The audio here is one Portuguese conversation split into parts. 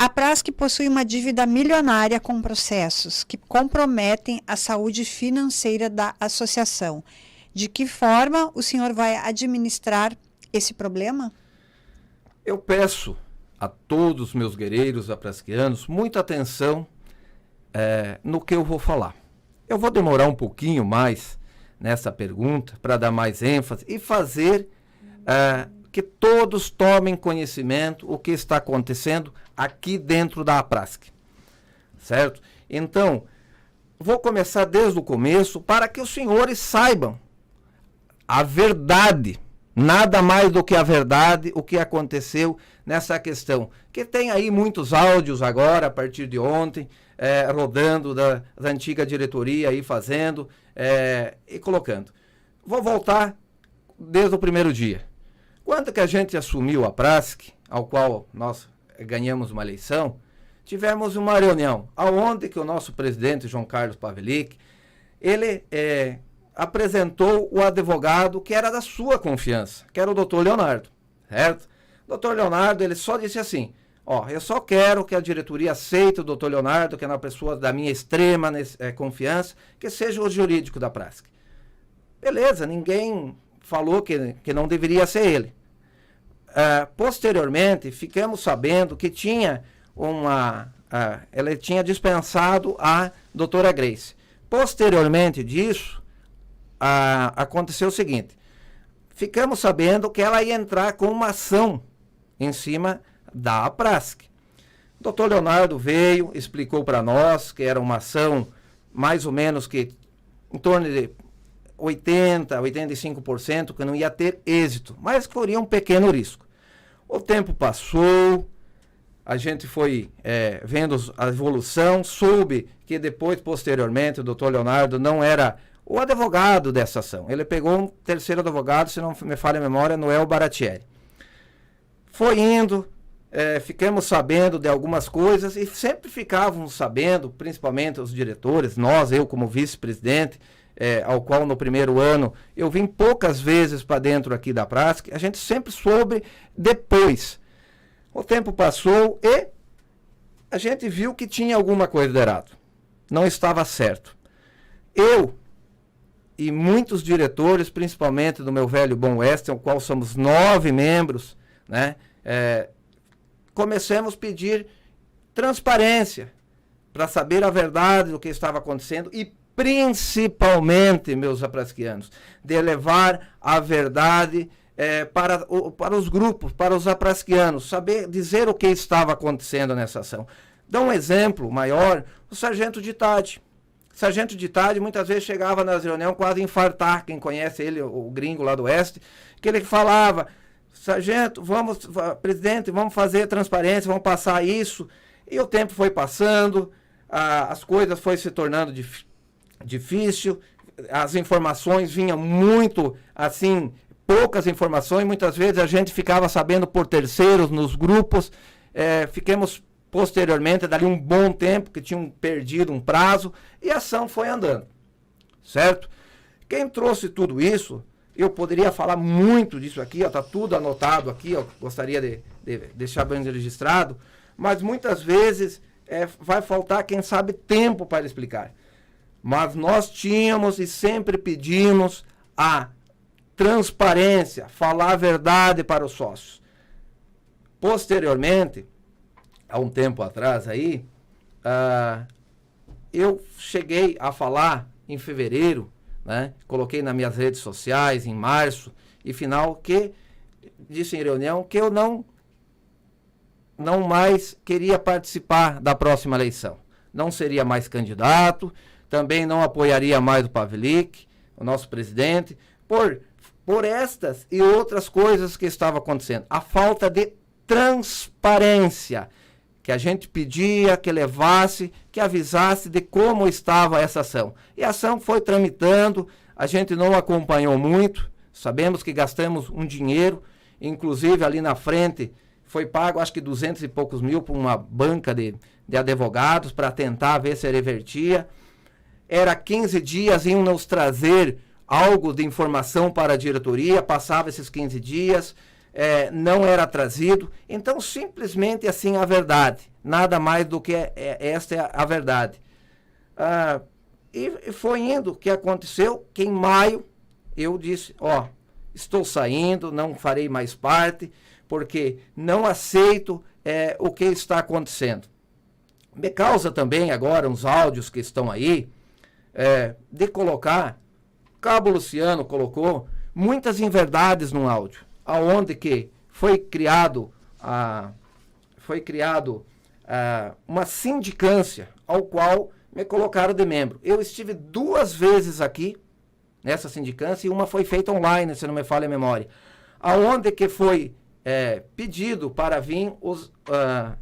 A Prask possui uma dívida milionária com processos que comprometem a saúde financeira da associação. De que forma o senhor vai administrar esse problema? Eu peço a todos os meus guerreiros aprasquianos muita atenção no que eu vou falar. Eu vou demorar um pouquinho mais nessa pergunta para dar mais ênfase e fazer que todos tomem conhecimento o que está acontecendo aqui dentro da Prask, certo? Então, vou começar desde o começo para que os senhores saibam a verdade, nada mais do que a verdade, o que aconteceu nessa questão. Que tem aí muitos áudios agora, a partir de ontem, rodando da antiga diretoria aí fazendo e colocando. Vou voltar desde o primeiro dia. Quando que a gente assumiu a Prask, ao qual nós ganhamos uma eleição, tivemos uma reunião, aonde que o nosso presidente, João Carlos Pavelic, ele apresentou o advogado que era da sua confiança, que era o doutor Leonardo, certo? O doutor Leonardo, ele só disse assim, eu só quero que a diretoria aceite o doutor Leonardo, que é uma pessoa da minha extrema confiança, que seja o jurídico da Prask. Beleza, ninguém falou que não deveria ser ele. Posteriormente, ficamos sabendo que tinha ele tinha dispensado a doutora Grace. Posteriormente disso, aconteceu o seguinte, ficamos sabendo que ela ia entrar com uma ação em cima da Prask. O doutor Leonardo veio, explicou para nós que era uma ação mais ou menos que em torno de 85% que não ia ter êxito, mas corria um pequeno risco. O tempo passou, a gente foi vendo a evolução, soube que depois, posteriormente, o doutor Leonardo não era o advogado dessa ação. Ele pegou um terceiro advogado, se não me falha a memória, Noel Baratieri. Foi indo, ficamos sabendo de algumas coisas e sempre ficávamos sabendo, principalmente os diretores, eu como vice-presidente, ao qual no primeiro ano eu vim poucas vezes para dentro aqui da Prask, a gente sempre soube depois. O tempo passou e a gente viu que tinha alguma coisa de errado. Não estava certo. Eu e muitos diretores, principalmente do meu velho Bom Oeste, ao qual somos 9 membros, né, começamos a pedir transparência para saber a verdade do que estava acontecendo e principalmente, meus aprasquianos, de levar a verdade para os grupos, para os aprasquianos, saber dizer o que estava acontecendo nessa ação. Dá um exemplo maior, o sargento de Tade. O sargento de Tade muitas vezes chegava nas reuniões quase a infartar, quem conhece ele, o gringo lá do Oeste, que ele falava, sargento, presidente, vamos fazer transparência, vamos passar isso. E o tempo foi passando, as coisas foram se tornando difícil, as informações vinham muito, assim, poucas informações, muitas vezes a gente ficava sabendo por terceiros nos grupos, ficamos posteriormente, dali um bom tempo, que tinham perdido um prazo, e a ação foi andando, certo? Quem trouxe tudo isso, eu poderia falar muito disso aqui, está tudo anotado aqui, gostaria de deixar bem registrado, mas muitas vezes vai faltar, quem sabe, tempo para explicar. Mas nós tínhamos e sempre pedimos a transparência, falar a verdade para os sócios. Posteriormente, há um tempo atrás aí, eu cheguei a falar em fevereiro, né, coloquei nas minhas redes sociais em março e final, que disse em reunião que eu não mais queria participar da próxima eleição. Não seria mais candidato, também não apoiaria mais o Pavelic, o nosso presidente, por estas e outras coisas que estavam acontecendo. A falta de transparência, que a gente pedia que levasse, que avisasse de como estava essa ação. E a ação foi tramitando, a gente não acompanhou muito, sabemos que gastamos um dinheiro, inclusive ali na frente foi pago acho que 200 e poucos mil por uma banca de advogados para tentar ver se revertia. Era 15 dias, iam nos trazer algo de informação para a diretoria, passava esses 15 dias, não era trazido. Então, simplesmente assim a verdade, nada mais do que esta é a verdade. E foi indo, o que aconteceu, que em maio eu disse, estou saindo, não farei mais parte, porque não aceito o que está acontecendo. Me causa também agora uns áudios que estão aí, de colocar, Cabo Luciano colocou muitas inverdades no áudio, aonde que foi criado uma sindicância ao qual me colocaram de membro. Eu estive 2 vezes aqui nessa sindicância e uma foi feita online, se não me falha a memória, aonde que foi pedido para vir os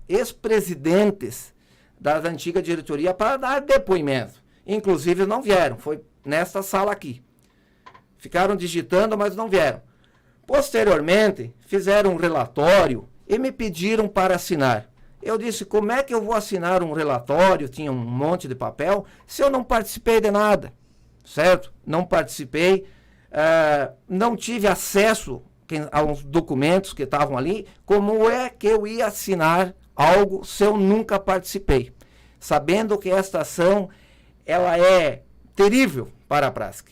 ex-presidentes da antiga diretoria para dar depoimento. Inclusive não vieram, foi nesta sala aqui. Ficaram digitando, mas não vieram. Posteriormente, fizeram um relatório e me pediram para assinar. Eu disse, como é que eu vou assinar um relatório, tinha um monte de papel, se eu não participei de nada, certo? Não participei, não tive acesso aos documentos que estavam ali, como é que eu ia assinar algo se eu nunca participei? Sabendo que esta ação, ela é terrível para a Prask.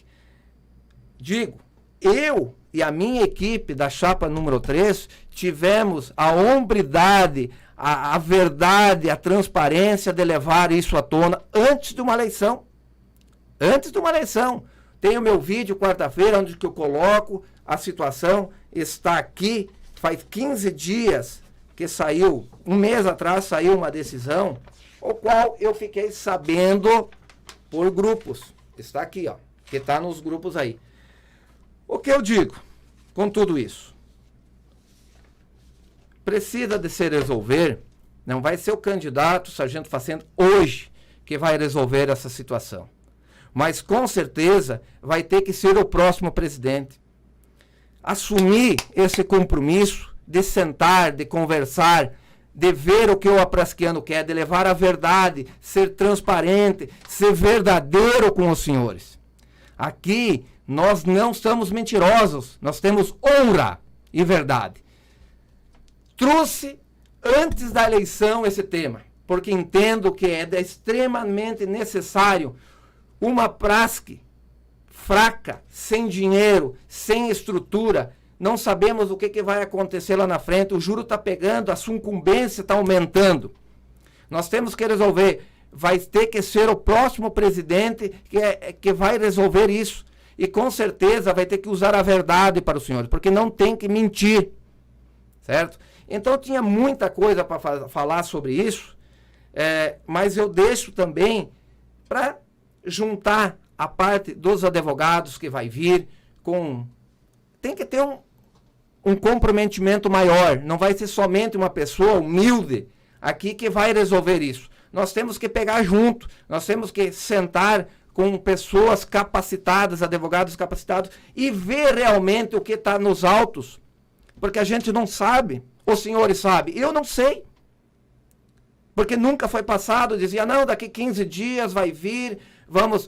Digo, eu e a minha equipe da chapa número 3 tivemos a hombridade, a verdade, a transparência de levar isso à tona antes de uma eleição. Antes de uma eleição. Tem o meu vídeo quarta-feira, onde que eu coloco a situação, está aqui, faz 15 dias que saiu, um mês atrás saiu uma decisão, o qual eu fiquei sabendo por grupos. Está aqui, que está nos grupos aí. O que eu digo com tudo isso? Precisa de se resolver, não vai ser o candidato, o Sargento Facenda, hoje, que vai resolver essa situação. Mas, com certeza, vai ter que ser o próximo presidente. Assumir esse compromisso de sentar, de conversar, de ver o que o aprasquiano quer, de levar a verdade, ser transparente, ser verdadeiro com os senhores. Aqui, nós não somos mentirosos, nós temos honra e verdade. Trouxe antes da eleição esse tema, porque entendo que é extremamente necessário uma Prask fraca, sem dinheiro, sem estrutura. Não sabemos o que vai acontecer lá na frente, o juro está pegando, a sucumbência está aumentando. Nós temos que resolver, vai ter que ser o próximo presidente que vai resolver isso. E com certeza vai ter que usar a verdade para os senhores, porque não tem que mentir, certo? Então tinha muita coisa para falar sobre isso, mas eu deixo também para juntar a parte dos advogados que vai vir tem que ter um comprometimento maior, não vai ser somente uma pessoa humilde aqui que vai resolver isso. Nós temos que pegar junto, nós temos que sentar com pessoas capacitadas, advogados capacitados, e ver realmente o que está nos autos, porque a gente não sabe, os senhores sabem, eu não sei, porque nunca foi passado, dizia, não, daqui 15 dias vai vir, vamos...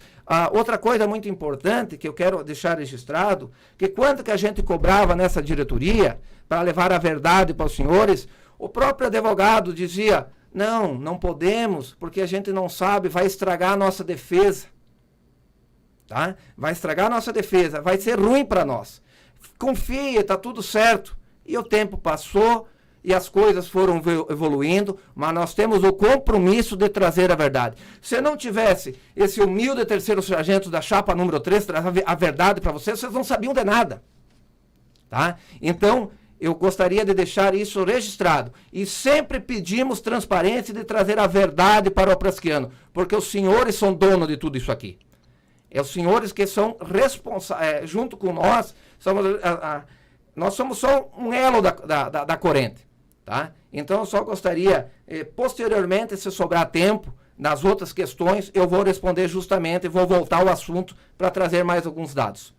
outra coisa muito importante que eu quero deixar registrado, que quanto que a gente cobrava nessa diretoria, para levar a verdade para os senhores, o próprio advogado dizia, não podemos, porque a gente não sabe, vai estragar a nossa defesa. Tá? Vai estragar a nossa defesa, vai ser ruim para nós. Confia, está tudo certo. E o tempo passou e as coisas foram evoluindo, mas nós temos o compromisso de trazer a verdade. Se não tivesse esse humilde terceiro sargento da chapa número 3 trazer a verdade para vocês não sabiam de nada. Tá? Então, eu gostaria de deixar isso registrado. E sempre pedimos transparência de trazer a verdade para o praskiano, porque os senhores são donos de tudo isso aqui. É os senhores que são responsáveis, junto com nós, nós somos só um elo da corrente. Tá? Então, eu só gostaria, posteriormente, se sobrar tempo, nas outras questões, eu vou responder justamente e vou voltar ao assunto para trazer mais alguns dados.